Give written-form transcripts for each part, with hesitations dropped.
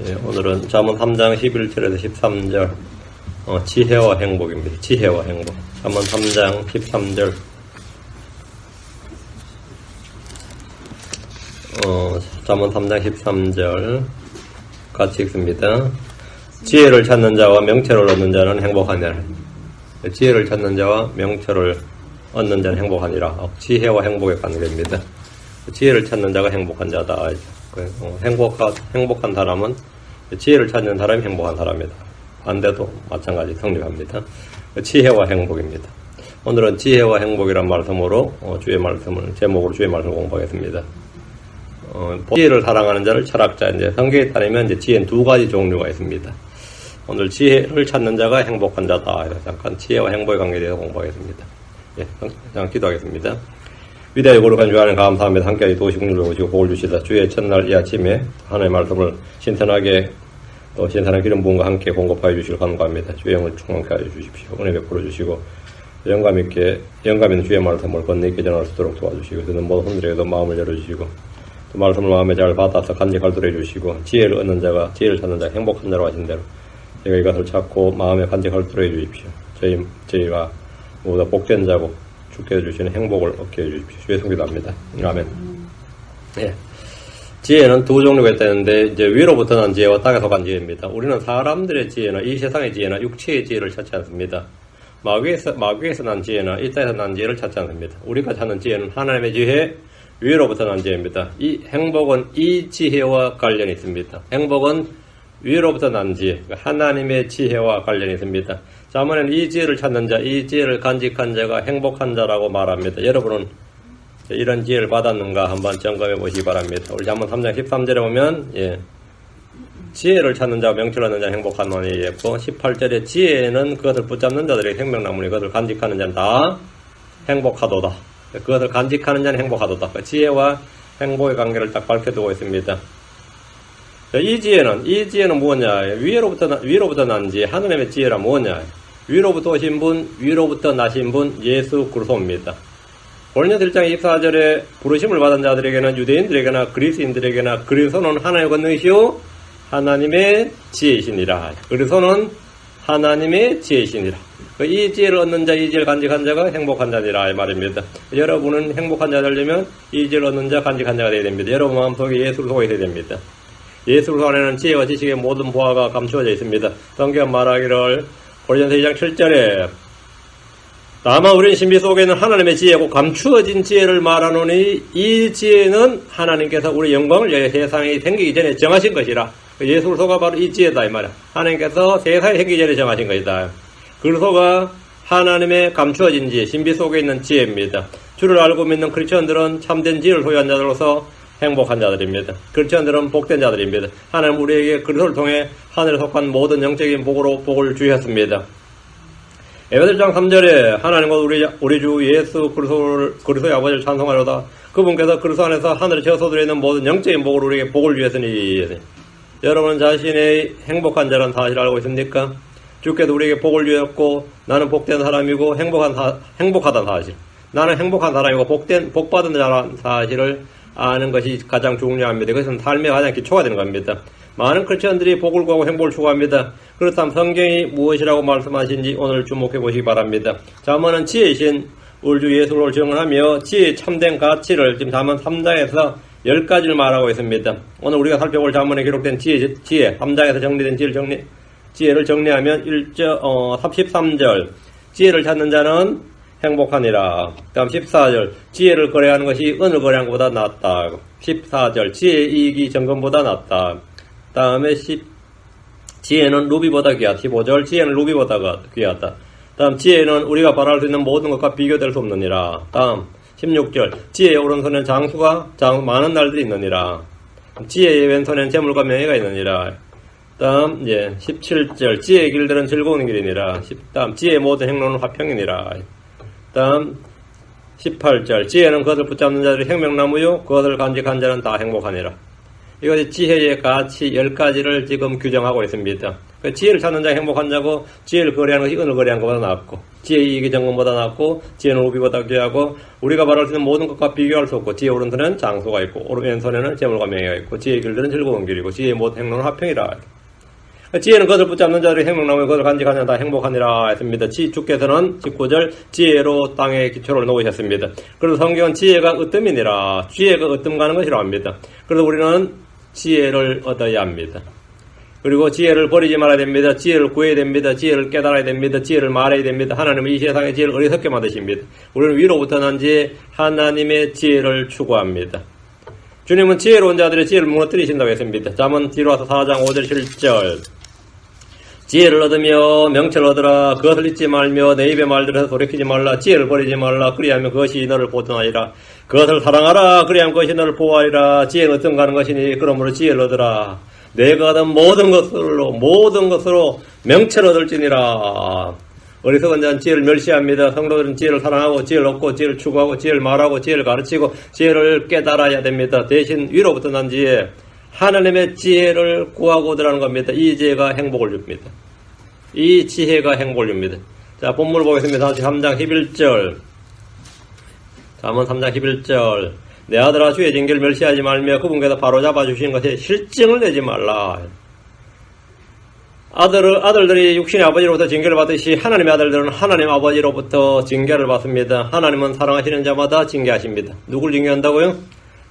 예, 오늘은 잠언 3장 11절에서 13절 지혜와 행복입니다. 지혜와 행복. 잠언 3장 13절 잠언 3장 13절 같이 읽습니다. 지혜를 찾는 자와 명철을 얻는 자는 행복하니라. 지혜를 찾는 자와 명철을 얻는 자는 행복하니라. 지혜와 행복의 관계입니다. 지혜를 찾는 자가 행복한 자다. 행복한 사람은 지혜를 찾는 사람이 행복한 사람이다. 반대도 마찬가지 성립합니다. 지혜와 행복입니다. 오늘은 지혜와 행복이란 말씀으로 주의 말씀을 제목으로 주의 말씀을 공부하겠습니다. 지혜를 사랑하는 자를 철학자. 이제 성경에 따르면 이제 지혜는 두 가지 종류가 있습니다. 오늘 지혜를 찾는 자가 행복한 자다. 잠깐 지혜와 행복의 관계에 대해서 공부하겠습니다. 예, 잠깐 기도하겠습니다. 위대하고 거룩한 주 하나님 감사합니다. 함께하여 도우시고 누려오시고 복을 주시다. 주의 첫날 이 아침에 하나님의 말씀을 신선하게 또 신선한 기름 부음과 함께 공급하여 주시길 간구합니다. 주의 영을 충만케 하여 주십시오. 은혜 베풀어 주시고 영감 있는 주의 말씀을 건네있게 전할 수 있도록 도와주시고 듣는 모든 분들에게도 마음을 열어주시고 또 말씀을 마음에 잘 받아서 간직하도록 해주시고 지혜를 얻는 자가 지혜를 찾는 자가 행복한 자로 하신 대로 제가 이것을 찾고 마음에 간직하도록 해주십시오. 저희가 모두 복된 자고 주께 해주시는 행복을 얻게 해주십시오. 주의 성기도합니다. 아멘. 예. 지혜는 두 종류가 있다는데 이제 위로부터 난 지혜와 땅에서 간 지혜입니다. 우리는 사람들의 지혜나 이 세상의 지혜나 육체의 지혜를 찾지 않습니다. 마귀에서 난 지혜나 이 땅에서 난 지혜를 찾지 않습니다. 우리가 찾는 지혜는 하나님의 지혜, 위로부터 난 지혜입니다. 이 행복은 이 지혜와 관련이 있습니다. 행복은 위로부터 난 지혜, 하나님의 지혜와 관련이 있습니다. 잠언에는 이 지혜를 찾는 자, 이 지혜를 간직한 자가 행복한 자라고 말합니다. 여러분은 이런 지혜를 받았는가 한번 점검해 보시기 바랍니다. 우리 잠언 3장 13절에 보면 지혜를 찾는 자와 명철을 얻는 자는 행복한 원이 있고 18절에 지혜는 그것을 붙잡는 자들의 생명나무니 그것을 간직하는 자는 다 행복하도다. 그것을 간직하는 자는 행복하도다. 지혜와 행복의 관계를 딱 밝혀두고 있습니다. 이 지혜는 뭐냐? 위로부터 난 지혜, 하느님의 지혜란 뭐냐? 위로부터 오신 분, 위로부터 나신 분, 예수 그리스도입니다. 고린도서 1장 24절에 부르심을 받은 자들에게는 유대인들에게나 그리스인들에게나 그리스도는 하나님의 권능이시오 하나님의 지혜이시니라. 그리스도는 하나님의 지혜이시니라. 이 지혜를 얻는 자, 이 지혜를 간직한 자가 행복한 자니라 이 말입니다. 여러분은 행복한 자 되려면 이 지혜를 얻는 자, 간직한 자가 되어야 됩니다. 여러분 마음속에 예수를 속에 있어야 됩니다. 예수 그리스도 안에는 지혜와 지식의 모든 보화가 감추어져 있습니다. 성경 말하기를 고린도서 2장 7절에 다만 우리는 신비 속에는 하나님의 지혜고 감추어진 지혜를 말하노니 이 지혜는 하나님께서 우리 영광을 세상이 생기기 전에 정하신 것이라. 예수 그리스도가 바로 이 지혜다 이 말이야. 하나님께서 세상이 생기기 전에 정하신 것이다. 그리스도가 하나님의 감추어진 지혜, 신비 속에 있는 지혜입니다. 주를 알고 믿는 크리스천들은 참된 지혜를 소유한 자들로서 행복한 자들입니다. 크리스천들은 복된 자들입니다. 하나님 우리에게 그리스도를 통해 하늘에 속한 모든 영적인 복으로 복을 주셨습니다. 에베소서 1장 3절에 하나님과 우리 주 예수 그리스도의 아버지를 찬송하려다 그분께서 그리스도 안에서 하늘에 저소들에 있는 모든 영적인 복으로 우리에게 복을 주셨으니 여러분 자신의 행복한 자라는 사실을 알고 있습니까? 주께서 우리에게 복을 주셨고 나는 복된 사람이고 행복하다는 사실, 나는 행복한 사람이고 복받은 자라는 사실을 아는 것이 가장 중요합니다. 그것은 삶의 가장 기초가 되는 겁니다. 많은 크리스천들이 복을 구하고 행복을 추구합니다. 그렇다면 성경이 무엇이라고 말씀하신지 오늘 주목해 보시기 바랍니다. 잠언은 지혜이신 우리 주 예수를 증언하며 지혜의 참된 가치를 지금 잠언 3장에서 10가지를 말하고 있습니다. 오늘 우리가 살펴볼 잠언에 기록된 지혜 3장에서 정리된 지혜를 정리하면 13절 지혜를 찾는 자는 행복하니라. 다음 14절 지혜를 거래하는 것이 은을 거래하는 것보다 낫다. 14절 지혜의 이익이 정금보다 낫다. 다음에 지혜는 루비보다 귀하다. 15절 지혜는 루비보다 귀하다. 다음 지혜는 우리가 바랄 수 있는 모든 것과 비교될 수 없느니라. 다음 16절 지혜의 오른손에는 장수가 많은 날들이 있느니라. 지혜의 왼손에는 재물과 명예가 있느니라. 다음 17절 지혜의 길들은 즐거운 길이니라. 다음 지혜의 모든 행로는 화평이니라. 다음 18절 지혜는 그것을 붙잡는 자들이 생명나무요 그것을 간직한 자는 다 행복하니라. 이것이 지혜의 가치 10가지를 지금 규정하고 있습니다. 그 지혜를 찾는 자가 행복한 자고, 지혜를 거래하는 것이 은을 거래하는 것보다 낫고, 지혜의 이익이 정금보다 낫고, 지혜는 우비보다 귀하고, 우리가 말할 수 있는 모든 것과 비교할 수 없고, 지혜 오른손에는 장수가 있고, 왼손에는 재물과 명예가 있고, 지혜의 길들은 즐거운 길이고, 지혜의 모든 행로는 화평이라. 지혜는 그것을 붙잡는 자들이 행복나무에 그것을 간직하는 자 다 행복하니라 했습니다. 주께서는 19절 지혜로 땅에 기초를 놓으셨습니다. 그래서 성경은 지혜가 으뜸이니라. 지혜가 으뜸 가는 것이라 합니다. 그래서 우리는 지혜를 얻어야 합니다. 그리고 지혜를 버리지 말아야 됩니다. 지혜를 구해야 됩니다. 지혜를 깨달아야 됩니다. 지혜를 말해야 됩니다. 하나님은 이 세상의 지혜를 어리석게 만드십니다. 우리는 위로부터 난 지혜, 하나님의 지혜를 추구합니다. 주님은 지혜로운 자들의 지혜를 무너뜨리신다고 했습니다. 잠언 뒤로 와서 4장 5절 7절 지혜를 얻으며 명철을 얻으라. 그것을 잊지 말며 내 입의 말들에서 돌이키지 말라. 지혜를 버리지 말라. 그리하면 그것이 너를 보존하리라. 그것을 사랑하라. 그리하면 그것이 너를 보호하리라. 지혜는 어떤 가는 것이니 그러므로 지혜를 얻으라. 내가 얻은 모든 것으로 명철을 얻을지니라. 어리석은 자는 지혜를 멸시합니다. 성도들은 지혜를 사랑하고 지혜를 얻고 지혜를 추구하고 지혜를 말하고 지혜를 가르치고 지혜를 깨달아야 됩니다. 대신 위로부터 난 지혜, 하나님의 지혜를 구하고 들어가는 겁니다. 이 지혜가 행복을 줍니다. 이 지혜가 행복을 줍니다. 자, 본문을 보겠습니다. 다시 3장 11절. 잠언 3장 11절. 내 아들아 주의 징계를 멸시하지 말며 그분께서 바로잡아 주시는 것에 실증을 내지 말라. 아들들이 육신의 아버지로부터 징계를 받듯이 하나님의 아들들은 하나님 아버지로부터 징계를 받습니다. 하나님은 사랑하시는 자마다 징계하십니다. 누굴 징계한다고요?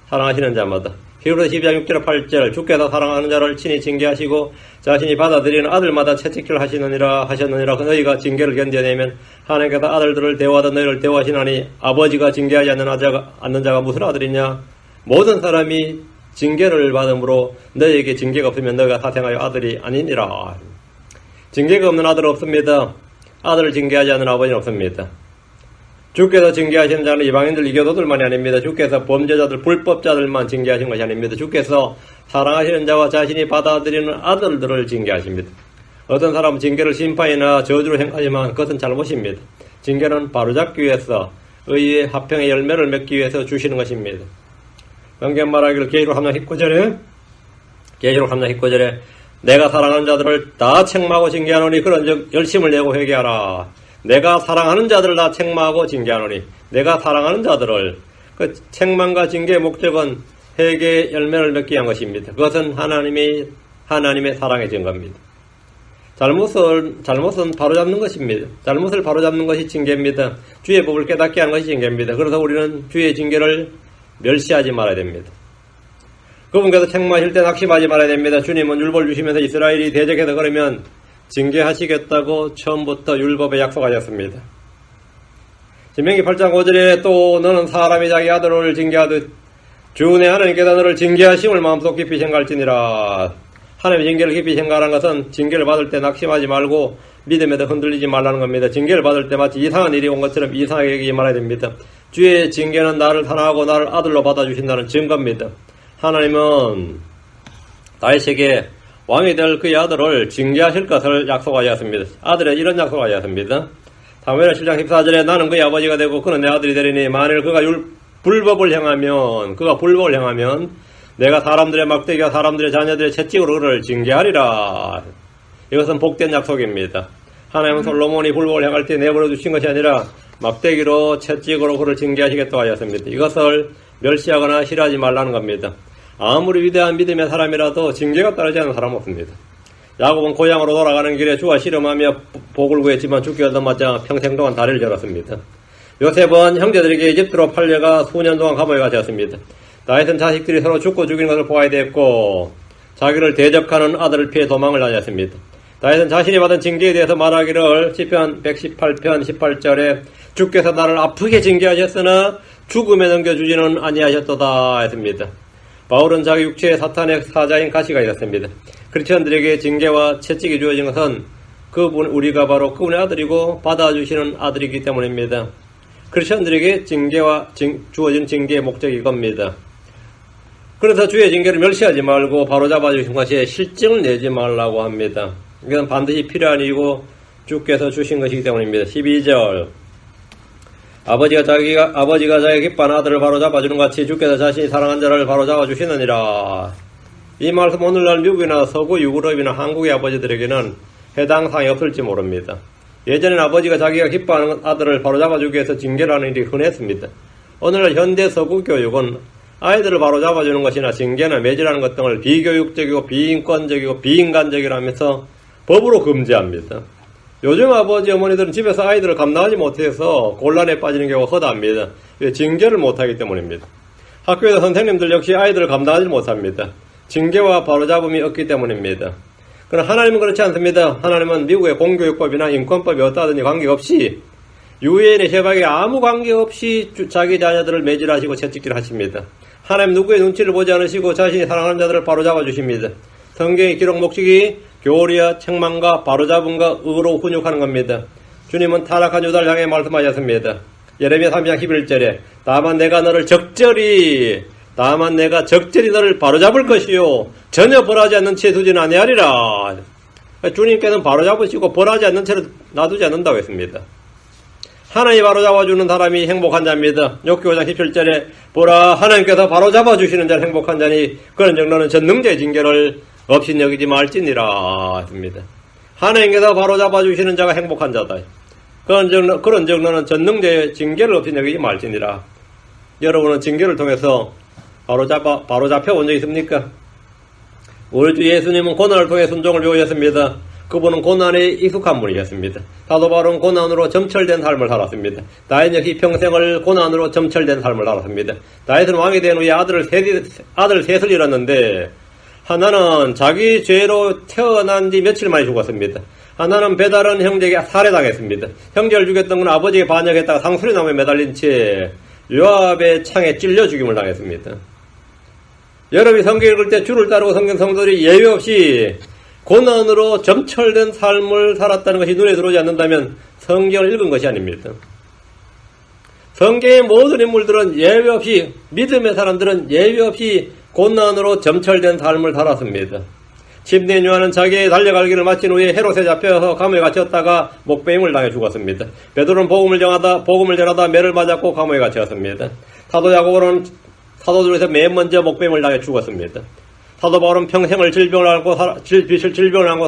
사랑하시는 자마다. 히브리서 12장 6절 8절 주께서 사랑하는 자를 친히 징계하시고 자신이 받아들이는 아들마다 채찍질 하셨느니라. 너희가 징계를 견뎌내면 하나님께서 아들들을 대우하던 너희를 대우하시나니 아버지가 징계하지 않는 자가 무슨 아들이냐. 모든 사람이 징계를 받음으로 너희에게 징계가 없으면 너희가 사생하여 아들이 아니니라. 징계가 없는 아들은 없습니다. 아들을 징계하지 않는 아버지는 없습니다. 주께서 징계하시는 자는 이방인들 이교도들만이 아닙니다. 주께서 범죄자들 불법자들만 징계하신 것이 아닙니다. 주께서 사랑하시는 자와 자신이 받아들이는 아들들을 징계하십니다. 어떤 사람은 징계를 심판이나 저주로 행하지만 그것은 잘못입니다. 징계는 바로잡기 위해서 의의 화평의 열매를 맺기 위해서 주시는 것입니다. 성경 말하기를 계시록 3장 19절에 내가 사랑하는 자들을 다 책망하고 징계하노니 그런즉 열심을 내고 회개하라. 내가 사랑하는 자들을 다 책망하고 징계하노니 내가 사랑하는 자들을 그 책망과 징계의 목적은 회개의 열매를 맺기 위한 것입니다. 그것은 하나님의 사랑의 증거입니다. 잘못은 바로잡는 것입니다. 잘못을 바로잡는 것이 징계입니다. 주의 법을 깨닫게 하는 것이 징계입니다. 그래서 우리는 주의 징계를 멸시하지 말아야 됩니다. 그분께서 책망하실 때 낙심하지 말아야 됩니다. 주님은 율법을 주시면서 이스라엘이 대적해서 그러면 징계하시겠다고 처음부터 율법에 약속하셨습니다. 신명기 8장 5절에 또 너는 사람이 자기 아들을 징계하듯 주 내 하나님께서 너를 징계하심을 마음속 깊이 생각할지니라. 하나님의 징계를 깊이 생각하는 것은 징계를 받을 때 낙심하지 말고 믿음에도 흔들리지 말라는 겁니다. 징계를 받을 때 마치 이상한 일이 온 것처럼 이상하게 여기지 말아야 됩니다. 주의 징계는 나를 사랑하고 나를 아들로 받아주신다는 증거입니다. 하나님은 다윗에게 왕이 될 그의 아들을 징계하실 것을 약속하였습니다. 아들의 이런 약속을 하였습니다. 사무엘 7장 14절에 나는 그의 아버지가 되고 그는 내 아들이 되리니 만일 그가 불법을 행하면 내가 사람들의 막대기와 사람들의 자녀들의 채찍으로 그를 징계하리라. 이것은 복된 약속입니다. 하나님은 솔로몬이 불법을 행할 때 내버려 두신 것이 아니라 막대기로 채찍으로 그를 징계하시겠다고 하였습니다. 이것을 멸시하거나 싫어하지 말라는 겁니다. 아무리 위대한 믿음의 사람이라도 징계가 따르지 않는 사람은 없습니다. 야곱은 고향으로 돌아가는 길에 주와 씨름하며 복을 구했지만 죽게 얻어맞자 평생 동안 다리를 절었습니다. 요셉은 형제들에게 이집트로 팔려가 수년 동안 감옥에 갇혔습니다. 다윗은 자식들이 서로 죽고 죽이는 것을 보아야 됐고 자기를 대적하는 아들을 피해 도망을 다녔습니다. 다윗은 자신이 받은 징계에 대해서 말하기를 시편 118편 18절에 주께서 나를 아프게 징계하셨으나 죽음에 넘겨주지는 아니하셨도다 했습니다. 바울은 자기 육체에 사탄의 사자인 가시가 있었습니다. 크리스천들에게 징계와 채찍이 주어진 것은 우리가 바로 그분의 아들이고 받아주시는 아들이기 때문입니다. 크리스천들에게 주어진 징계의 목적이 이겁니다. 그래서 주의 징계를 멸시하지 말고 바로잡아 주신 것이 실증을 내지 말라고 합니다. 이건 반드시 필요한 일이고 주께서 주신 것이기 때문입니다. 12절 아버지가 자기가 기뻐하는 아들을 바로잡아 주는 같이 주께서 자신이 사랑한 자를 바로잡아 주시느니라. 이 말씀 오늘날 미국이나 서구 유럽이나 한국의 아버지들에게는 해당 사항이 없을지 모릅니다. 예전엔 아버지가 자기가 기뻐하는 아들을 바로잡아주기 위해서 징계를 하는 일이 흔했습니다. 오늘날 현대 서구 교육은 아이들을 바로잡아주는 것이나 징계나 매질하는 것 등을 비교육적이고 비인권적이고 비인간적이라면서 법으로 금지합니다. 요즘 아버지 어머니들은 집에서 아이들을 감당하지 못해서 곤란에 빠지는 경우가 허다합니다. 징계를 못하기 때문입니다. 학교에서 선생님들 역시 아이들을 감당하지 못합니다. 징계와 바로잡음이 없기 때문입니다. 그러나 하나님은 그렇지 않습니다. 하나님은 미국의 공교육법이나 인권법이 어떠하든지 관계없이 유엔의 협약에 아무 관계없이 자기 자녀들을 매질하시고 채찍질 하십니다. 하나님 누구의 눈치를 보지 않으시고 자신이 사랑하는 자들을 바로잡아 주십니다. 성경의 기록 목적이 교리와 책망과 바로잡음과 의로 훈육하는 겁니다. 주님은 타락한 유다를 향해 말씀하셨습니다. 예레미야 3장 11절에 다만 내가 적절히 너를 바로잡을 것이요 전혀 벌하지 않는 채 두지는 아니하리라. 주님께서는 바로잡으시고 벌하지 않는 채로 놔두지 않는다고 했습니다. 하나님이 바로잡아주는 사람이 행복한 자입니다. 욥기 5장 17절에 보라 하나님께서 바로잡아주시는 자는 행복한 자니 그런즉 너는 전능자의 징계를 없인 여기지 말지니라 했습니다. 하나님께서 바로잡아주시는 자가 행복한 자다. 그런즉 너는 전능자의 징계를 없인 여기지 말지니라. 여러분은 징계를 통해서 바로잡혀 온 적 있습니까? 우리 주 예수님은 고난을 통해 순종을 배우셨습니다. 그분은 고난에 익숙한 분이셨습니다. 사도 바울은 고난으로 점철된 삶을 살았습니다. 다윗 역시 평생을 고난으로 점철된 삶을 살았습니다. 다윗은 왕이 된 후에 아들 셋을 잃었는데 하나는 자기 죄로 태어난 뒤 며칠 만에 죽었습니다. 하나는 배다른 형제에게 살해당했습니다. 형제를 죽였던 건 아버지에게 반역했다가 상수리나무에 매달린 채 요압의 창에 찔려 죽임을 당했습니다. 여러분이 성경 읽을 때 주를 따르고 성경 성도들이 예외 없이 고난으로 점철된 삶을 살았다는 것이 눈에 들어오지 않는다면 성경을 읽은 것이 아닙니다. 성경의 모든 인물들은 예외 없이, 믿음의 사람들은 예외 없이 고난으로 점철된 삶을 살았습니다. 침례인 요한은 자기의 달려갈 길을 마친 후에 헤롯에 잡혀서 감옥에 갇혔다가 목배임을 당해 죽었습니다. 베드로는 복음을 전하다 매를 맞았고 감옥에 갇혔습니다. 사도 야고보는 사도들 중에서 맨 먼저 목배임을 당해 죽었습니다. 사도 바울은 평생을 질병을 앓고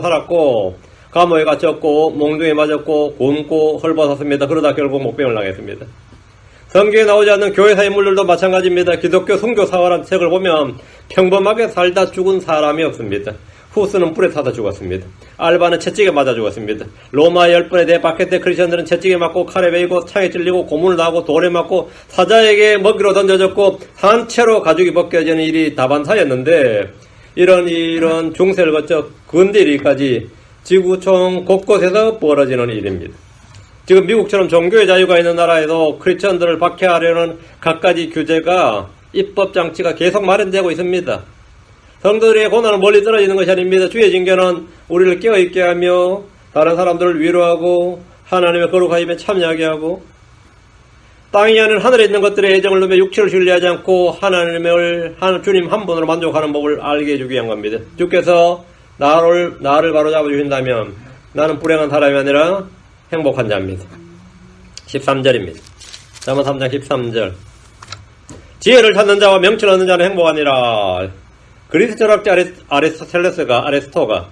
살았고 감옥에 갇혔고 몽둥이에 맞았고 굶고 헐벗었습니다. 그러다 결국 목배임을 당했습니다. 성경에 나오지 않는 교회사 인물들도 마찬가지입니다. 기독교 선교사화라는 책을 보면 평범하게 살다 죽은 사람이 없습니다. 후스는 불에 타다 죽었습니다. 알바는 채찍에 맞아 죽었습니다. 로마 10번의 대박해 때 크리스천들은 채찍에 맞고 칼에 베이고 창에 찔리고 고문을 당하고 돌에 맞고 사자에게 먹이로 던져졌고 산채로 가죽이 벗겨지는 일이 다반사였는데 이런 중세를 거쳐 근대 이르기까지 지구촌 곳곳에서 벌어지는 일입니다. 지금 미국처럼 종교의 자유가 있는 나라에도 크리스천들을 박해하려는 갖가지 규제가 입법장치가 계속 마련되고 있습니다. 성도들의 고난은 멀리 떨어지는 것이 아닙니다. 주의 징계는 우리를 깨어있게 하며 다른 사람들을 위로하고 하나님의 거룩하심에 참여하게 하고 땅이 아닌 하늘에 있는 것들의 애정을 누며 육체를 신뢰하지 않고 주님 한 분으로 만족하는 법을 알게 해주기 위한 겁니다. 주께서 나를 바로잡아 주신다면 나는 불행한 사람이 아니라 행복한 자입니다. 13절입니다. 잠언 3장 13절. 지혜를 찾는 자와 명철을 얻는 자는 행복하니라. 그리스 철학자 아리스토가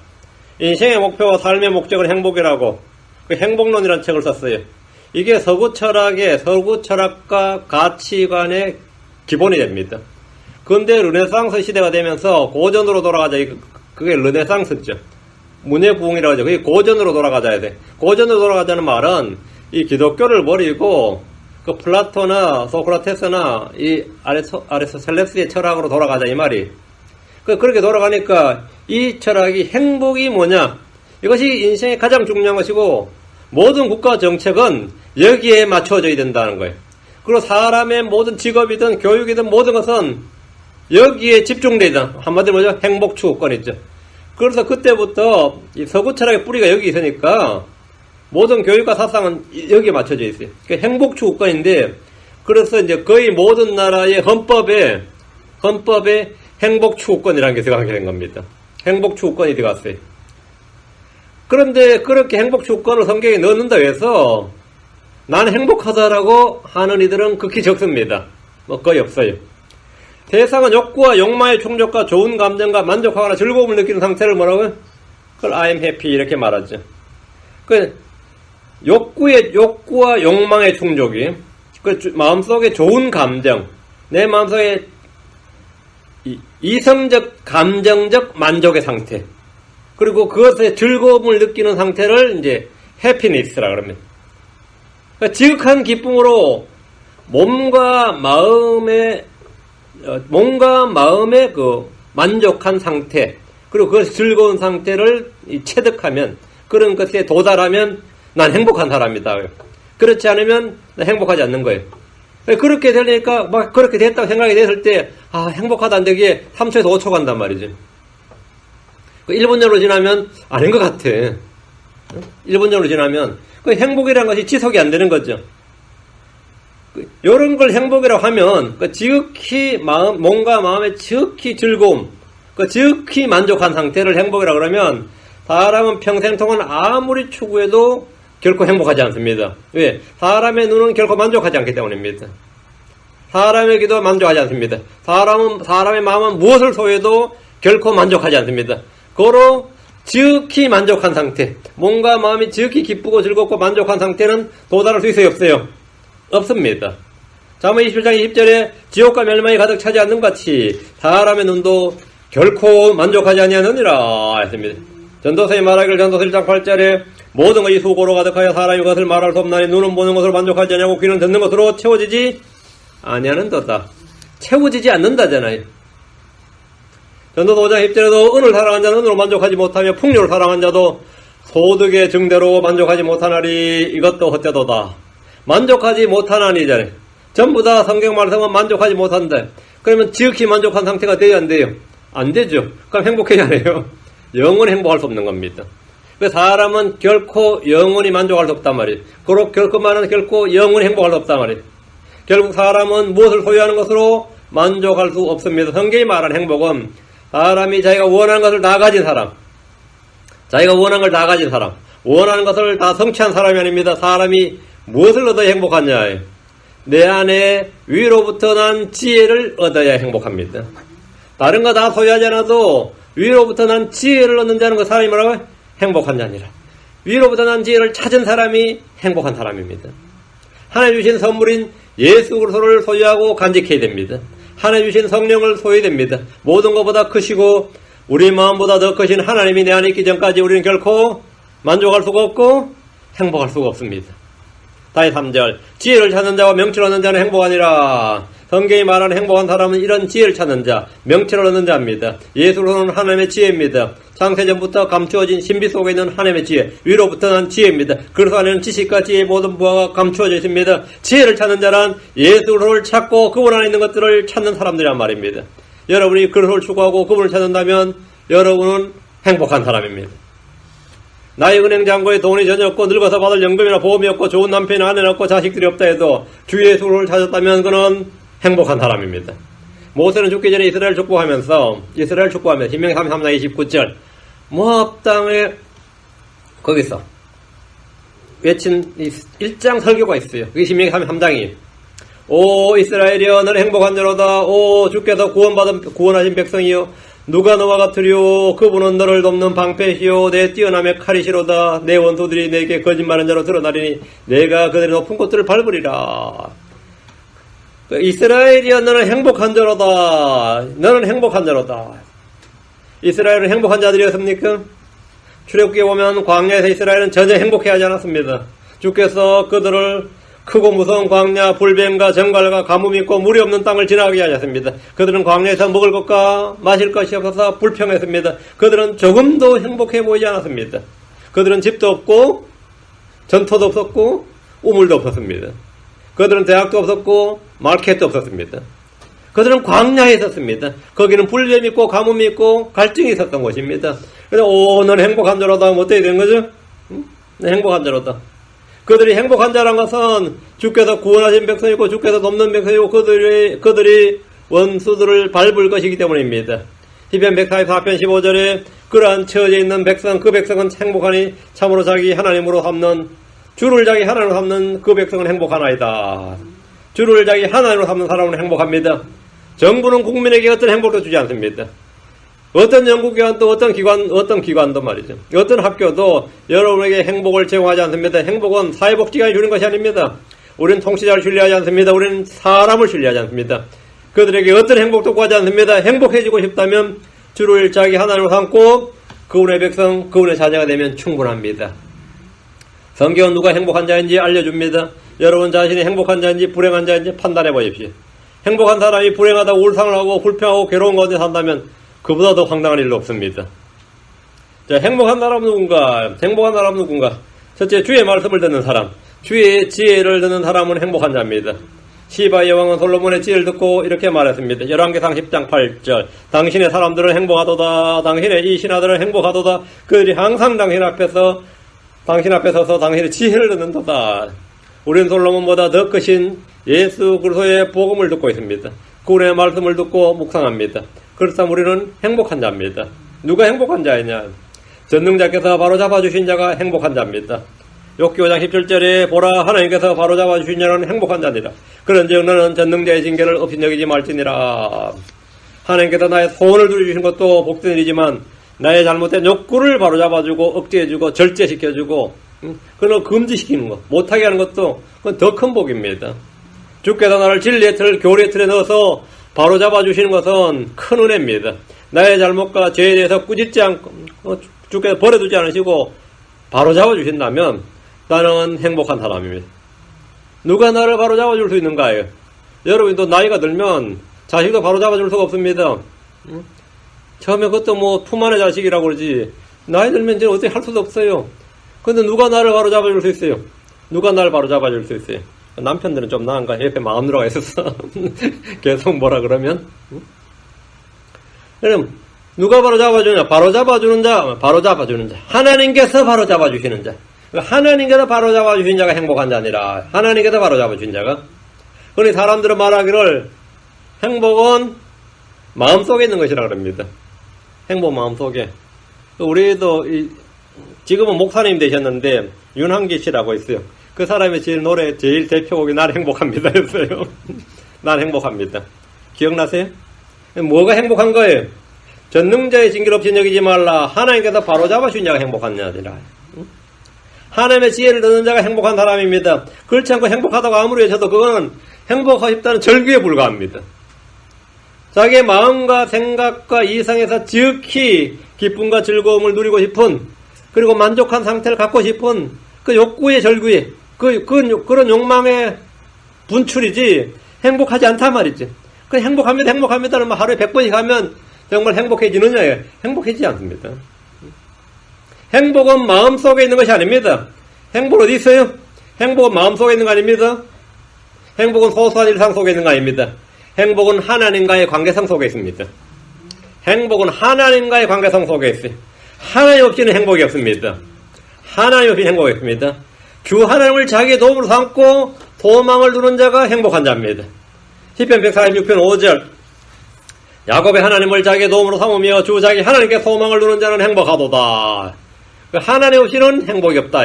인생의 목표와 삶의 목적은 행복이라고 그 행복론이라는 책을 썼어요. 이게 서구 철학과 가치관의 기본이 됩니다. 근데 르네상스 시대가 되면서 고전으로 돌아가자. 그게 르네상스죠. 문예 부흥이라고 하죠. 그게 고전으로 돌아가자야 돼. 고전으로 돌아가자는 말은 이 기독교를 버리고 그 플라토나 소크라테스나 이 아리스토텔레스의 철학으로 돌아가자 이 말이. 그렇게 돌아가니까 이 철학이 행복이 뭐냐? 이것이 인생의 가장 중요한 것이고 모든 국가 정책은 여기에 맞춰져야 된다는 거예요. 그리고 사람의 모든 직업이든 교육이든 모든 것은 여기에 집중되다. 한마디로 뭐죠? 행복 추구권이죠. 그래서 그때부터 이 서구 철학의 뿌리가 여기 있으니까 모든 교육과 사상은 여기에 맞춰져 있어요. 그러니까 행복 추구권인데 그래서 이제 거의 모든 나라의 헌법에 행복 추구권이라는 게 들어가게 된 겁니다. 행복 추구권이 들어갔어요. 그런데 그렇게 행복 추구권을 성경에 넣는다고 해서 나는 행복하다라고 하는 이들은 극히 적습니다. 거의 없어요. 대상은 욕구와 욕망의 충족과 좋은 감정과 만족하거나 즐거움을 느끼는 상태를 뭐라고요? 그걸 I am happy 이렇게 말하죠. 그 욕구와 욕망의 충족이 그 마음속에 좋은 감정, 내 마음속에 이성적 감정적 만족의 상태, 그리고 그것에 즐거움을 느끼는 상태를 이제 해피니스라 그럽니다. 그러니까 지극한 기쁨으로 몸과 마음의 그 만족한 상태, 그리고 그 즐거운 상태를 체득하면, 그런 것에 도달하면 난 행복한 사람이다. 그렇지 않으면 난 행복하지 않는 거예요. 그렇게 되니까 막 그렇게 됐다고 생각이 됐을 때 행복하다는 되게 3초에서 5초 간단 말이죠. 1분 정도 지나면 아닌 것 같아. 1분 정도 지나면 그 행복이라는 것이 지속이 안 되는 거죠. 이런 걸 행복이라고 하면 지극히 몸과 마음의 지극히 즐거움, 지극히 만족한 상태를 행복이라고 그러면 사람은 평생 동안 아무리 추구해도 결코 행복하지 않습니다. 왜? 사람의 눈은 결코 만족하지 않기 때문입니다. 사람의 귀도 만족하지 않습니다. 사람의 마음은 무엇을 소유해도 결코 만족하지 않습니다. 고로 지극히 만족한 상태, 몸과 마음이 지극히 기쁘고 즐겁고 만족한 상태는 도달할 수 있어요, 없어요? 없습니다. 잠언 27장 20절에 지옥과 멸망이 가득 차지 않는 같이 사람의 눈도 결코 만족하지 아니하느니라 했습니다. 전도서의 말하기를 전도서 1장 8절에 모든 것이 수고로 가득하여 사람이 그것을 말할 수 없나니 눈은 보는 것으로 만족하지 않냐고 귀는 듣는 것으로 채워지지 아니하는도다. 채워지지 않는다잖아요. 전도서 5장 10절에도 은을 사랑한 자는 은으로 만족하지 못하며 풍요를 사랑한 자도 소득의 증대로 만족하지 못하나니 이것도 헛되도다. 만족하지 못하나니잖아요. 전부 다 성경 말씀은 만족하지 못한다. 그러면 지극히 만족한 상태가 돼야 안 돼요? 안 되죠. 그럼 행복해야 해요. 영원히 행복할 수 없는 겁니다. 사람은 결코 영원히 만족할 수 없단 말이에요. 그렇게만은 결코 영원히 행복할 수 없단 말이에요. 결국 사람은 무엇을 소유하는 것으로 만족할 수 없습니다. 성경이 말하는 행복은 사람이 자기가 원하는 것을 다 가진 사람, 자기가 원하는 걸 다 가진 사람, 원하는 것을 다 성취한 사람이 아닙니다. 사람이 무엇을 얻어야 행복하냐? 내 안에 위로부터 난 지혜를 얻어야 행복합니다. 다른 거 다 소유하지 않아도 위로부터 난 지혜를 얻는 자는 그 사람이 뭐라고요? 행복한 자니라. 위로부터 난 지혜를 찾은 사람이 행복한 사람입니다. 하나님 주신 선물인 예수 그리스도를 소유하고 간직해야 됩니다. 하나님 주신 성령을 소유해야 됩니다. 모든 것보다 크시고 우리 마음보다 더 크신 하나님이 내 안에 있기 전까지 우리는 결코 만족할 수가 없고 행복할 수가 없습니다. 다시 3절 지혜를 찾는 자와 명철을 얻는 자는 행복하니라. 성경이 말하는 행복한 사람은 이런 지혜를 찾는 자, 명철을 얻는 자입니다. 예수로는 하나님의 지혜입니다. 창세전부터 감추어진 신비 속에 있는 하나님의 지혜, 위로부터 난 지혜입니다. 그리스도 안에는 지식과 지혜의 모든 부하가 감추어져 있습니다. 지혜를 찾는 자란 예수를 찾고 그분 안에 있는 것들을 찾는 사람들이란 말입니다. 여러분이 그리스도를 추구하고 그분을 찾는다면 여러분은 행복한 사람입니다. 나의 은행 잔고에 돈이 전혀 없고 늙어서 받을 연금이나 보험이 없고 좋은 남편이나 아내나 없고 자식들이 없다 해도 주 예수를 찾았다면 그는 행복한 사람입니다. 모세는 죽기 전에 이스라엘 축복하면서 신명기 33장 29절 모압 땅에 거기서 외친 1장 설교가 있어요. 그게 신명기 33장이에요. 오 이스라엘이여 너는 행복한 자로다. 오 주께서 구원하신 백성이여 누가 너와 같으리요. 그분은 너를 돕는 방패시요 내 뛰어남의 칼이시로다. 내 원수들이 내게 거짓말한 자로 드러나리니 내가 그들의 높은 곳들을 밟으리라. 이스라엘이여 너는 행복한 자로다. 너는 행복한 자로다. 이스라엘은 행복한 자들이었습니까? 출애굽기에 보면 광야에서 이스라엘은 전혀 행복해하지 않았습니다. 주께서 그들을 크고 무서운 광야, 불뱀과 정갈과 가뭄이 있고 물이 없는 땅을 지나가게 하셨습니다. 그들은 광야에서 먹을 것과 마실 것이 없어서 불평했습니다. 그들은 조금도 행복해 보이지 않았습니다. 그들은 집도 없고 전토도 없었고 우물도 없었습니다. 그들은 대학도 없었고 마켓도 없었습니다. 그들은 광야에 있었습니다. 거기는 불뱀이 있고 가뭄이 있고 갈증이 있었던 곳입니다. 그래서 너는 행복한 자로다 하면 어떻게 된 거죠? 행복한 자로다. 그들이 행복한 자란 것은 주께서 구원하신 백성이고 주께서 돕는 백성이고 그들이 원수들을 밟을 것이기 때문입니다. 시편 144편 15절에 그러한 처지에 있는 백성 그 백성은 행복하니 참으로 자기 하나님으로 삼는 주를 자기 하나님으로 삼는 그 백성은 행복하나이다. 주를 자기 하나님으로 삼는 사람은 행복합니다. 정부는 국민에게 어떤 행복도 주지 않습니다. 어떤 연구기관도 어떤 기관도 말이죠. 어떤 학교도 여러분에게 행복을 제공하지 않습니다. 행복은 사회복지관이 주는 것이 아닙니다. 우리는 통치자를 신뢰하지 않습니다. 우리는 사람을 신뢰하지 않습니다. 그들에게 어떤 행복도 구하지 않습니다. 행복해지고 싶다면 주로 일자기 하나님을 삼고 그분의 백성, 그분의 자녀가 되면 충분합니다. 성경은 누가 행복한 자인지 알려줍니다. 여러분 자신이 행복한 자인지 불행한 자인지 판단해 보십시오. 행복한 사람이 불행하다고 울상을 하고 불평하고 괴로운 가운데 산다면 그보다 더 황당한 일도 없습니다. 자, 행복한 사람은 누군가? 행복한 사람은 누군가? 첫째, 주의 말씀을 듣는 사람. 주의 지혜를 듣는 사람은 행복한 자입니다. 시바의 왕은 솔로몬의 지혜를 듣고 이렇게 말했습니다. 열왕기상 10장 8절. 당신의 사람들은 행복하도다. 당신의 이 신하들은 행복하도다. 그들이 항상 당신 앞에 서서 당신의 지혜를 듣는도다. 우리는 솔로몬보다 더 크신 예수 그리스도의 복음을 듣고 있습니다. 그분의 말씀을 듣고 묵상합니다. 그렇다면 우리는 행복한 자입니다. 누가 행복한 자이냐? 전능자께서 바로잡아주신 자가 행복한 자입니다. 욥기 5장 17절에 보라 하나님께서 바로잡아주신 자는 행복한 자니라. 그런즉 너는 전능자의 징계를 없이 여기지 말지니라. 하나님께서 나의 소원을 누려주신 것도 복된 일이지만 나의 잘못된 욕구를 바로잡아주고 억제해주고 절제시켜주고 그걸 금지시키는 것, 못하게 하는 것도 그건 더 큰 복입니다. 주께서 나를 진리의 틀, 교리의 틀에 넣어서 바로잡아주시는 것은 큰 은혜입니다. 나의 잘못과 죄에 대해서 꾸짖지 않고 주께서 버려두지 않으시고 바로잡아주신다면 나는 행복한 사람입니다. 누가 나를 바로잡아줄 수 있는가요? 여러분도 나이가 들면 자식도 바로잡아줄 수가 없습니다. 처음에 그것도 뭐 품 안의 자식이라고 그러지 나이 들면 이제 어떻게 할 수도 없어요. 근데 누가 나를 바로잡아줄 수 있어요? 누가 나를 바로잡아줄 수 있어요? 남편들은 좀 나은가? 옆에 마누라가 있었어. 계속 뭐라 그러면? 그럼 누가 바로잡아주냐? 바로잡아주는 자. 하나님께서 바로잡아주시는 자. 하나님께서 바로잡아주신 자가 행복한 자니라. 하나님께서 바로잡아주신 자가. 그러니 사람들은 말하기를 행복은 마음속에 있는 것이라 그럽니다. 행복 마음속에. 우리도 지금은 목사님 되셨는데 윤한기 씨라고 있어요. 그 사람의 제일 대표곡이 난 행복합니다 였어요. 난 행복합니다. 기억나세요? 뭐가 행복한 거예요? 전능자의 징계를 없이 여기지 말라. 하나님께서 바로잡아주신 자가 행복한 자니라. 하나님의 지혜를 듣는 자가 행복한 사람입니다. 그렇지 않고 행복하다고 아무리 외쳐도 그거는 행복하고 싶다는 절규에 불과합니다. 자기의 마음과 생각과 이상에서 지극히 기쁨과 즐거움을 누리고 싶은 그리고 만족한 상태를 갖고 싶은 그 욕구의 절규에 그런 욕망의 분출이지 행복하지 않단 말이지. 그 행복합니다는 말 하루에 100번씩 하면 정말 행복해지느냐? 행복해지지 않습니다. 행복은 마음속에 있는 것이 아닙니다. 행복은 어디 있어요? 행복은 마음속에 있는 거 아닙니다. 행복은 소소한 일상 속에 있는 거 아닙니다. 행복은 하나님과의 관계성 속에 있습니다. 행복은 하나님과의 관계성 속에 있어요. 하나님 없이는 행복이 없습니다. 하나님 없이는 행복이 없습니다. 주 하나님을 자기의 도움으로 삼고 소망을 두는 자가 행복한 자입니다. 시편 146편 5절 야곱의 하나님을 자기의 도움으로 삼으며 주 자기 하나님께 소망을 두는 자는 행복하도다. 하나님 없이는 행복이 없다.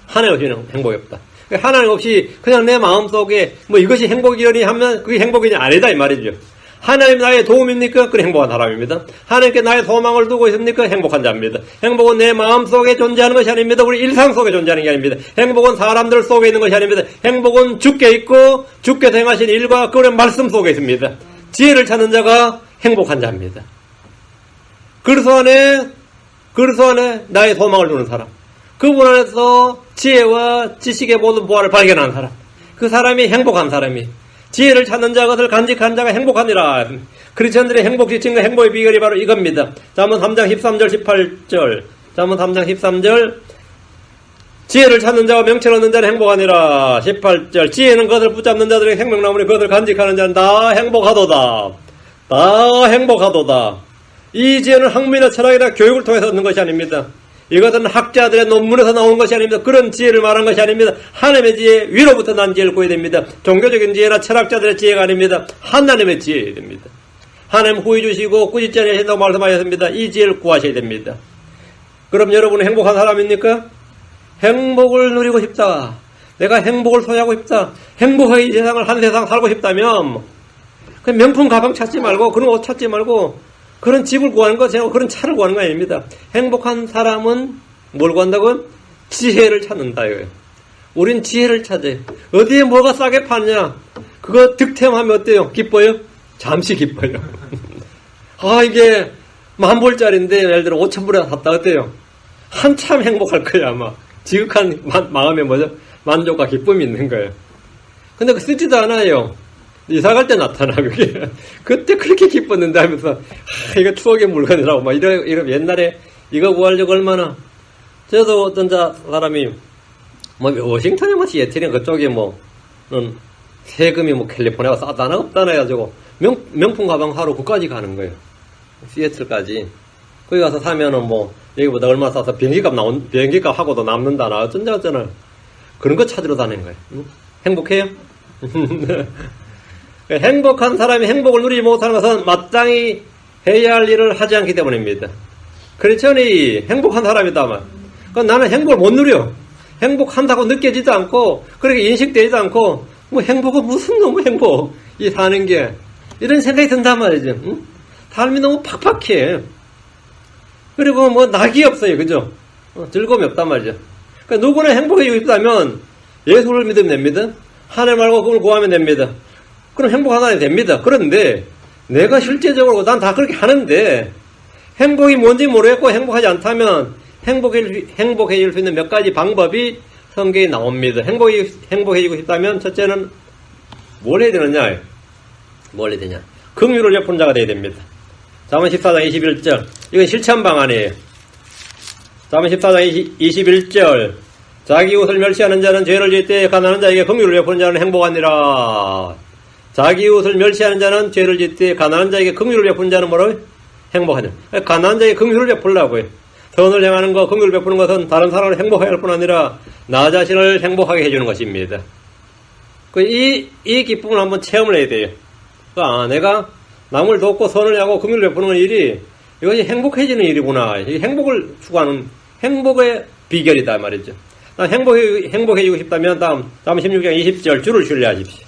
하나님 없이는 행복이 없다. 하나님 없이 그냥 내 마음속에 뭐 이것이 행복이려니 하면 그게 행복이 아니다 이 말이죠. 하나님 나의 도움입니까? 그래 행복한 사람입니다. 하나님께 나의 소망을 두고 있습니까? 행복한 자입니다. 행복은 내 마음속에 존재하는 것이 아닙니다. 우리 일상 속에 존재하는 게 아닙니다. 행복은 사람들 속에 있는 것이 아닙니다. 행복은 주께 있고 주께서 행하신 일과 그분의 말씀 속에 있습니다. 지혜를 찾는 자가 행복한 자입니다. 그리스도 안에 나의 소망을 두는 사람, 그분 안에서 지혜와 지식의 모든 보화를 발견하는 사람, 그 사람이 행복한 사람이 지혜를 찾는 자, 것을 간직한 자가 행복하니라. 크리스천들의 행복 지침과 행복의 비결이 바로 이겁니다. 잠언 3장 13절 18절 잠언 3장 13절 지혜를 찾는 자와 명철을 얻는 자는 행복하니라. 18절 지혜는 그것을 붙잡는 자들의 생명나무니 그것을 간직하는 자는 다 행복하도다. 다 행복하도다. 이 지혜는 학문이나 철학이나 교육을 통해서 얻는 것이 아닙니다. 이것은 학자들의 논문에서 나오는 것이 아닙니다. 그런 지혜를 말한 것이 아닙니다. 하나님의 지혜, 위로부터 난 지혜를 구해야 됩니다. 종교적인 지혜나 철학자들의 지혜가 아닙니다. 하나님의 지혜여야 됩니다. 하나님 후히 주시고 꾸짖지 않으신다고 말씀하셨습니다. 이 지혜를 구하셔야 됩니다. 그럼 여러분은 행복한 사람입니까? 행복을 누리고 싶다. 내가 행복을 소유하고 싶다. 행복하게 이 세상을 한 세상 살고 싶다면 그 명품 가방 찾지 말고, 그런 옷 찾지 말고, 그런 집을 구하는 거, 그런 차를 구하는 거 아닙니다. 행복한 사람은 뭘 구한다고? 지혜를 찾는다, 이거예요. 우린 지혜를 찾아요. 어디에 뭐가 싸게 파느냐? 그거 득템하면 어때요? 기뻐요? 잠시 기뻐요. 아, 이게 10,000불짜리인데, 예를 들어 5,000불에 샀다, 어때요? 한참 행복할 거야, 아마. 지극한 마음에 뭐죠? 만족과 기쁨이 있는 거예요. 근데 그 쓰지도 않아요. 이사 갈 때 나타나, 그게. 그때 그렇게 기뻤는데 하면서, 이거 추억의 물건이라고, 막 이러 옛날에 이거 구하려고 얼마나. 저도 어떤 사람이, 워싱턴에 뭐 시애틀이나 그쪽에 세금이 캘리포니아가 싸다나 없다나 해가지고, 명품 가방 하러 그까지 가는 거예요. 시애틀까지. 거기 가서 사면은 여기보다 얼마 싸서 비행기값 하고도 남는다나, 어쩌나. 그런 거 찾으러 다니는 거예요. 행복해요? 행복한 사람이 행복을 누리지 못하는 것은 마땅히 해야 할 일을 하지 않기 때문입니다. 크리스천이 행복한 사람이다만, 나는 행복을 못 누려. 행복한다고 느껴지지도 않고, 그렇게 인식되지도 않고, 행복은 무슨 너무 행복, 이 사는 게. 이런 생각이 든단 말이죠. 응? 삶이 너무 팍팍해. 그리고 낙이 없어요. 그죠? 즐거움이 없단 말이죠. 그러니까 누구나 행복해지고 싶다면 예수를 믿으면 됩니다. 하늘 말고 그걸 구하면 됩니다. 그럼 행복한 사람이 됩니다. 그런데 내가 실제적으로 난 다 그렇게 하는데 행복이 뭔지 모르겠고 행복하지 않다면 행복해질 수 있는 몇 가지 방법이 성경에 나옵니다. 행복해지고 싶다면 첫째는 뭘 해야 되느냐? 뭘 해야 되냐? 긍휼을 베푸는 자가 되어야 됩니다. 잠언 14장 21절. 이건 실천 방안이에요. 잠언 14장 21절. 자기 이웃을 멸시하는 자는 죄를 지을 때 가난한 자에게 긍휼을 베푸는 자는 행복하니라. 자기 이웃을 멸시하는 자는 죄를 지을 때 가난한 자에게 긍휼을 베푸는 자는 뭐라고요? 행복하냐. 가난한 자에게 긍휼을 베풀라고요. 선을 행하는 것, 긍휼을 베푸는 것은 다른 사람을 행복하게 할 뿐 아니라 나 자신을 행복하게 해주는 것입니다. 이 기쁨을 한번 체험을 해야 돼요. 내가 남을 돕고 선을 하고 긍휼을 베푸는 일이 이것이 행복해지는 일이구나. 이 행복을 추구하는 행복의 비결이다 말이죠. 행복해지고 싶다면 다음 16장 20절 주를 신뢰하십시오.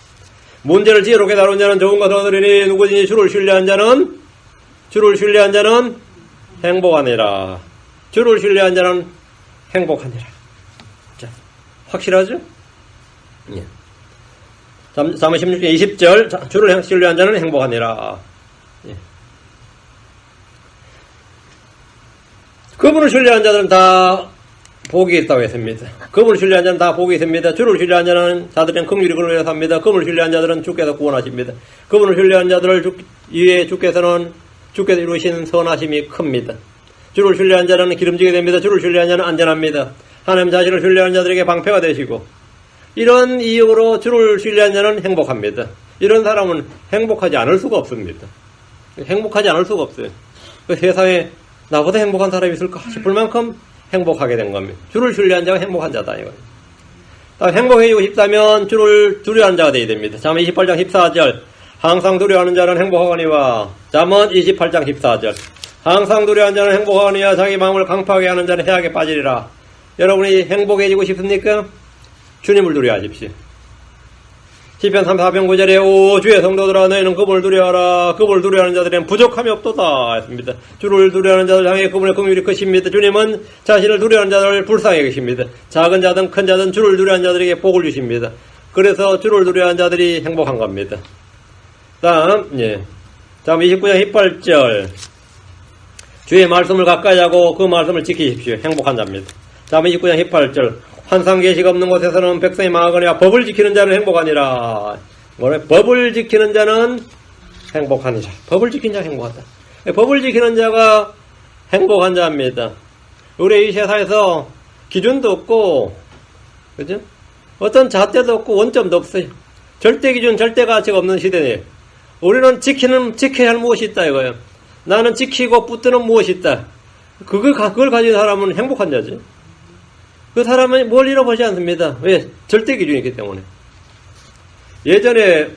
문제를 지혜롭게 다룬 자는 좋은 것을 얻으리니 누구든지 주를 신뢰한 자는 행복하니라. 주를 신뢰한 자는 행복하니라. 자, 확실하죠? 예. 잠언 16장 20절 주를 신뢰한 자는 행복하니라. 예. 그분을 신뢰한 자들은 다 복이 있다고 했습니다. 그분을 신뢰한 자는 다 복이 있습니다. 주를 신뢰한 자들은 긍휼이 그를 위해서 삽니다. 그분을 신뢰한 자들은 주께서 구원하십니다. 그분을 신뢰한 자들을 위해 주께서 이루신 선하심이 큽니다. 주를 신뢰한 자는 기름지게 됩니다. 주를 신뢰한 자는 안전합니다. 하나님 자신을 신뢰하는 자들에게 방패가 되시고 이런 이유로 주를 신뢰한 자는 행복합니다. 이런 사람은 행복하지 않을 수가 없습니다. 행복하지 않을 수가 없어요. 그 세상에 나보다 행복한 사람이 있을까 싶을 만큼 행복하게 된 겁니다. 주를 신뢰한 자가 행복한 자다 이거예요. 행복해지고 싶다면 주를 두려워하는 자가 되어야 됩니다. 잠언 28장 14절 항상 두려워하는 자는 행복하거니와 잠언 28장 14절 항상 두려워하는 자는 행복하거니와 자기 마음을 강팍하게 하는 자는 해악에 빠지리라. 여러분이 행복해지고 싶습니까? 주님을 두려워하십시오. 시편 34편 9절에 오 주의 성도들아 너희는 그분을 두려워하라. 그분을 두려워하는 자들은 부족함이 없도다 했습니다. 주를 두려워하는 자들 향해 그분의 긍휼이 크십니다. 주님은 자신을 두려워하는 자들을 불쌍히 계십니다. 작은 자든 큰 자든 주를 두려워하는 자들에게 복을 주십니다. 그래서 주를 두려워하는 자들이 행복한 겁니다. 다음 29장 18절 주의 말씀을 가까이 하고 그 말씀을 지키십시오. 행복한 자입니다. 다음 29장 18절 환상 계시가 없는 곳에서는 백성이 망하거니와 법을 지키는 자는 행복하니라. 법을 지키는 자는 행복하니라. 법을 지키는 자가 행복하다. 법을 지키는 자가 행복한 자입니다. 우리 이 세상에서 기준도 없고, 그죠? 어떤 잣대도 없고 원점도 없어요. 절대 기준, 절대 가치가 없는 시대네요. 우리는 지켜야 할 무엇이 있다 이거예요. 나는 지키고 붙드는 무엇이 있다. 그걸 가진 사람은 행복한 자죠. 그 사람은 뭘 잃어보지 않습니다. 왜? 절대 기준이 있기 때문에. 예전에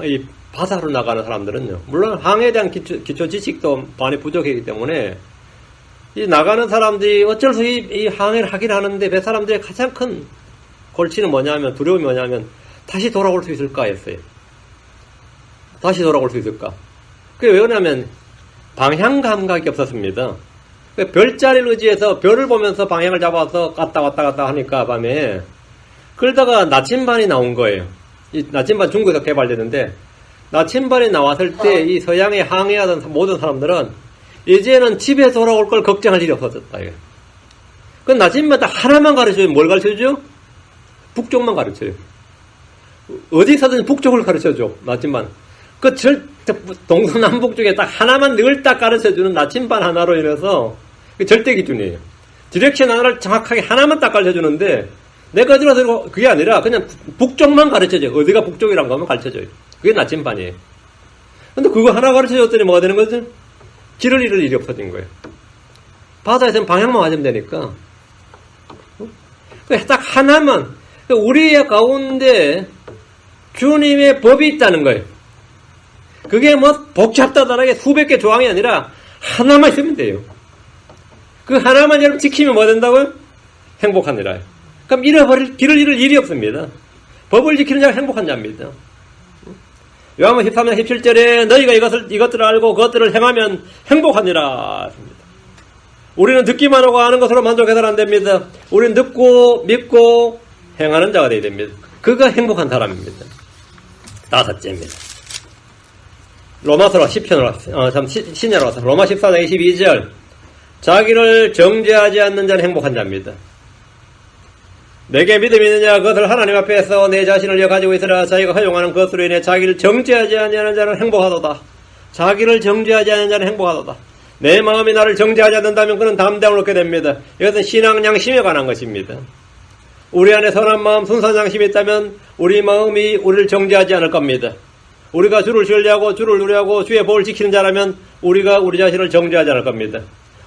이 바다로 나가는 사람들은요. 물론 항해에 대한 기초 지식도 많이 부족하기 때문에 이 나가는 사람들이 어쩔 수 없이 이 항해를 하긴 하는데 그 사람들의 가장 큰 골치는 뭐냐면 두려움이 뭐냐면 다시 돌아올 수 있을까 했어요. 다시 돌아올 수 있을까? 그게 왜 그러냐면 방향 감각이 없었습니다. 별자리를 의지해서 별을 보면서 방향을 잡아서 갔다 왔다 하니까 밤에 그러다가 나침반이 나온 거예요. 이 나침반 중국에서 개발됐는데 나침반이 나왔을 때 이 서양에 항해하던 모든 사람들은 이제는 집에 돌아올 걸 걱정할 일이 없어졌다. 그 나침반 딱 하나만 가르쳐요. 뭘 가르쳐줘? 북쪽만 가르쳐요. 어디서든 북쪽을 가르쳐줘. 나침반. 그 동서남북 쪽에 딱 하나만 늘 딱 가르쳐주는 나침반 하나로 인해서 절대 기준이에요. 디렉션 하나를 정확하게 하나만 딱 가르쳐주는데 내가 어디로 들고 그게 아니라 그냥 북쪽만 가르쳐줘요. 어디가 북쪽이란 거면 가르쳐줘요. 그게 나침반이에요. 근데 그거 하나 가르쳐줬더니 뭐가 되는 거지? 길을 잃을 일이 없어진 거예요. 바다에서는 방향만 맞으면 되니까. 딱 하나만. 우리의 가운데 주님의 법이 있다는 거예요. 그게 뭐 복잡다단하게 수백 개 조항이 아니라 하나만 있으면 돼요. 그 하나만 여러분 지키면 뭐 된다고요? 행복하니라. 그럼 길을 잃을 일이 없습니다. 법을 지키는 자가 행복한 자입니다. 요한복음 13장 17절에 너희가 이것들을 알고 그것들을 행하면 행복하니라. 우리는 듣기만 하고 아는 것으로 만족해서는 안 됩니다. 우리는 듣고 믿고 행하는 자가 되어야 됩니다. 그가 행복한 사람입니다. 다섯째입니다. 로마서로 10편으로 신약으로 와서 로마 14장 22절 자기를 정죄하지 않는 자는 행복한 자입니다. 내게 믿음이 있느냐 그것을 하나님 앞에서 내 자신을 가지고 있으라. 자기가 허용하는 것으로 인해 자기를 정죄하지 아니하는 자는 행복하도다. 자기를 정죄하지 않는 자는 행복하도다. 내 마음이 나를 정죄하지 않는다면 그는 담대함을 얻게 됩니다. 이것은 신앙 양심에 관한 것입니다. 우리 안에 선한 마음, 순수한 양심이 있다면 우리 마음이 우리를 정죄하지 않을 겁니다. 우리가 주를 신뢰하고 주를 누려하고 주의 법을 지키는 자라면 우리가 우리 자신을 정죄하지 않을 겁니다.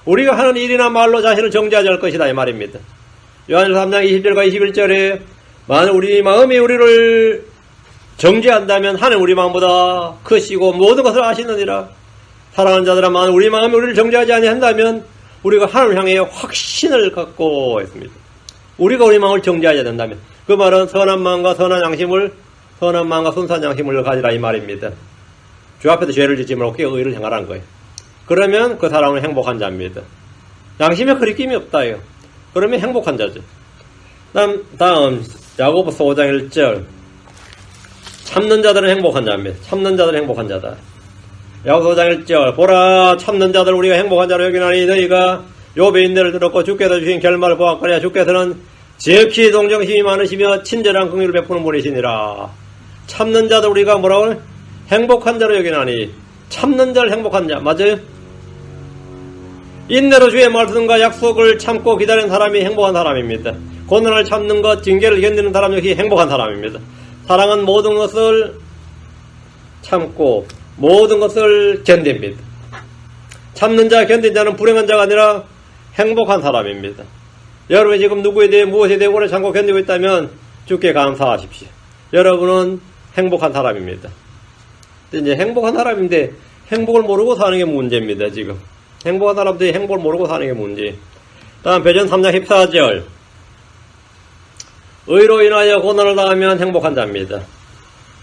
우리가 하는 일이나 말로 자신을 정죄하지 않을 것이다 이 말입니다. 요한일서 3장 20절과 21절에 만일 우리 마음이 우리를 정죄한다면 하나님 우리 마음보다 크시고 모든 것을 아시느니라. 사랑하는 자들아 만일 우리 마음이 우리를 정죄하지 아니한다면 우리가 하나님을 향해 확신을 갖고 있습니다. 우리가 우리 마음을 정죄하지 않는다면 그 말은 선한 마음과 선한 양심을 선한 마음과 순수한 양심을 가지라 이 말입니다. 주 앞에서 죄를 짓지 말고 의를 행하라는 거예요. 그러면 그 사람은 행복한 자입니다. 양심에 거리낌이 없다요. 그러면 행복한 자죠. 다음 야고보서 5장 1절 참는 자들은 행복한 자입니다. 참는 자들은 행복한 자다. 야고보서 5장 1절 보라 참는 자들 우리가 행복한 자로 여기나니 너희가 욥의 인내를 들었고 주께서 주신 결말을 보았거니와 주께서는 지극히 동정심이 많으시며 친절한 긍휼을 베푸는 분이시니라. 참는 자들 우리가 뭐라고 행복한 자로 여기나니 참는 자를 행복한 자 맞아요? 인내로 주의 말씀과 약속을 참고 기다리는 사람이 행복한 사람입니다. 고난을 참는 것, 징계를 견디는 사람 역시 행복한 사람입니다. 사랑은 모든 것을 참고 모든 것을 견딥니다. 참는 자, 견딘 자는 불행한 자가 아니라 행복한 사람입니다. 여러분이 지금 누구에 대해 무엇에 대해 오래 참고 견디고 있다면 주께 감사하십시오. 여러분은 행복한 사람입니다. 이제 행복한 사람인데 행복을 모르고 사는 게 문제입니다. 지금 행복한 사람들이 행복을 모르고 사는 게 문제. 다음 베드로 3장 14절 의로 인하여 고난을 당하면 행복한 자입니다.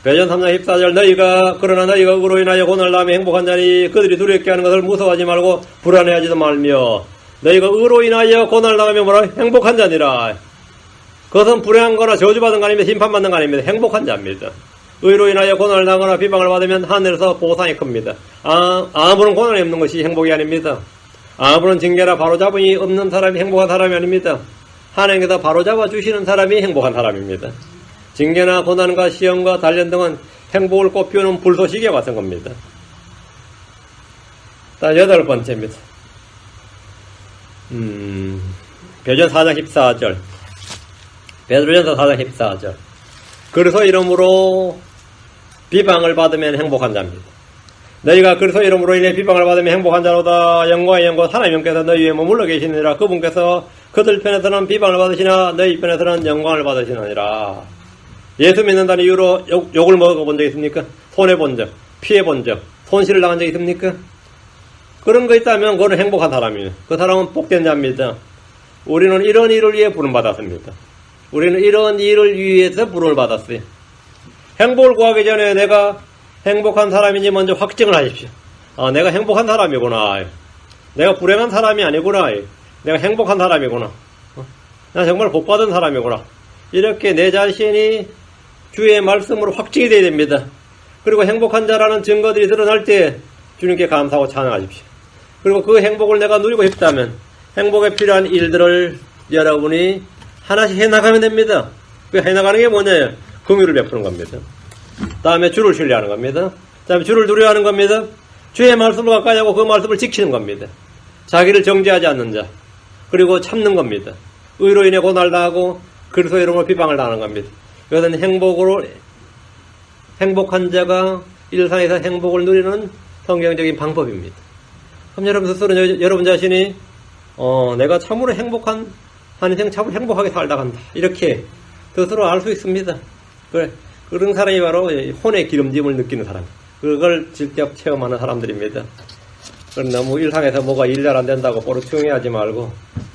베드로 3장 14절 그러나 너희가 의로 인하여 고난을 당하면 행복한 자니 그들이 두렵게 하는 것을 무서워하지 말고 불안해하지도 말며 너희가 의로 인하여 고난을 당하면 뭐라 행복한 자니라. 그것은 불행한 거나 저주받은 거 아니면 심판받는 거 아닙니다. 행복한 자입니다. 의로 인하여 고난을 당하거나 비방을 받으면 하늘에서 보상이 큽니다. 아무런 고난이 없는 것이 행복이 아닙니다. 아무런 징계나 바로잡음이 없는 사람이 행복한 사람이 아닙니다. 하나님께서 바로잡아 주시는 사람이 행복한 사람입니다. 징계나 고난과 시험과 단련 등은 행복을 꽃피우는 불쏘시개 같은 겁니다. 여덟 번째입니다. 베드로 4장 14절 베드로전서 4장 14절 그리스도 이름으로 비방을 받으면 행복한 자입니다. 너희가 그리스도 이름으로 인해 비방을 받으면 행복한 자로다. 영광의 영광 하나님께서 너희 위에 머물러 계시느니라. 그분께서 그들 편에서는 비방을 받으시나 너희 편에서는 영광을 받으시느니라. 예수 믿는다는 이유로 욕을 먹어본 적 있습니까? 손해본 적, 피해본 적, 손실을 당한 적 있습니까? 그런 거 있다면 그거는 행복한 사람이에요. 그 사람은 복된 자입니다. 우리는 이런 일을 위해 부름받았습니다. 우리는 이런 일을 위해서 부름을 받았어요. 행복을 구하기 전에 내가 행복한 사람인지 먼저 확증을 하십시오. 아, 내가 행복한 사람이구나. 내가 불행한 사람이 아니구나. 내가 행복한 사람이구나. 나 정말 복받은 사람이구나. 이렇게 내 자신이 주의 말씀으로 확증이 되어야 됩니다. 그리고 행복한 자라는 증거들이 드러날 때 주님께 감사하고 찬양하십시오. 그리고 그 행복을 내가 누리고 싶다면 행복에 필요한 일들을 여러분이 하나씩 해나가면 됩니다. 그 해나가는 게 뭐냐요? 긍휼을 베푸는 겁니다. 다음에 주를 신뢰하는 겁니다. 다음에 주를 두려워하는 겁니다. 주의 말씀을 가까이 하고 그 말씀을 지키는 겁니다. 자기를 정죄하지 않는 자, 그리고 참는 겁니다. 의로 인해 고난을 당하고 그리스도의 이름으로 비방을 당하는 겁니다. 이것은 행복한 자가 일상에서 행복을 누리는 성경적인 방법입니다. 그럼 여러분 스스로 여러분 자신이 내가 참으로 한 인생 참으로 행복하게 살다 간다. 이렇게 스스로 알 수 있습니다. 그런 사람이 바로 혼의 기름짐을 느끼는 사람. 그걸 직접 체험하는 사람들입니다. 너무 일상에서 뭐가 일 잘 안 된다고 뽀르퉁해하지 말고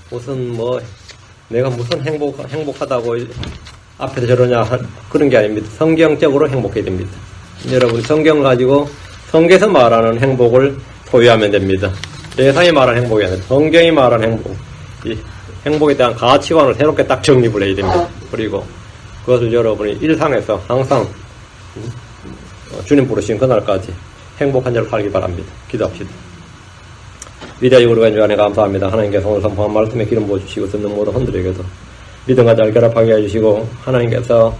무슨 내가 무슨 행복하다고 앞에서 저러냐 그런 게 아닙니다. 성경적으로 행복해야 됩니다. 여러분 성경을 가지고 성경에서 말하는 행복을 소유하면 됩니다. 세상이 말하는 행복이 아니라 성경이 말하는 행복, 이 행복에 대한 가치관을 새롭게 딱 정립을 해야 됩니다. 그리고 그것을 여러분이 일상에서 항상 주님 부르신 그날까지 행복한 자로 살기 바랍니다. 기도합시다. 위대하신 우리 주님 안에 감사합니다. 하나님께서 오늘 선포한 말씀에 기름 부어주시고 듣는 모든 헌들에게도 믿음과 잘 결합하게 해주시고 하나님께서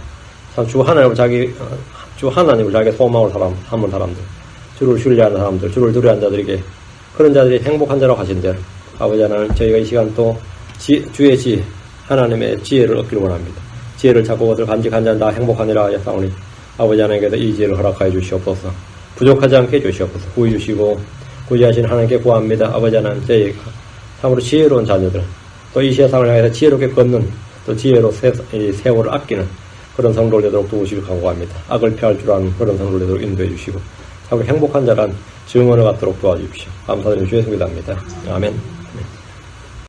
주 하나님을 자기 소망을 삼은 사람들, 주를 신뢰하는 사람들, 주를 두려워하는 자들에게 그런 자들이 행복한 자라고 하신 대로 아버지 하나님 저희가 이 시간 또 주의 지혜 하나님의 지혜를 얻기를 원합니다. 지혜를 찾고 그것을 간직한 자는 다 행복하니라 하였사오니 아버지 하나님께서 이 지혜를 허락하여 주시옵소서. 부족하지 않게 해주시옵소서. 구해 주시고 구제하신 하나님께 구합니다. 아버지 하나님 저희 참으로 지혜로운 자녀들 또 이 세상을 향해서 지혜롭게 걷는 또 지혜로 세월을 아끼는 그런 성도를 되도록 도우시길 간구합니다. 악을 피할 줄 아는 그런 성도를 되도록 인도해 주시고 참으로 행복한 자란 증언을 갖도록 도와주십시오. 감사드리며 주의 성기도합니다. 아멘.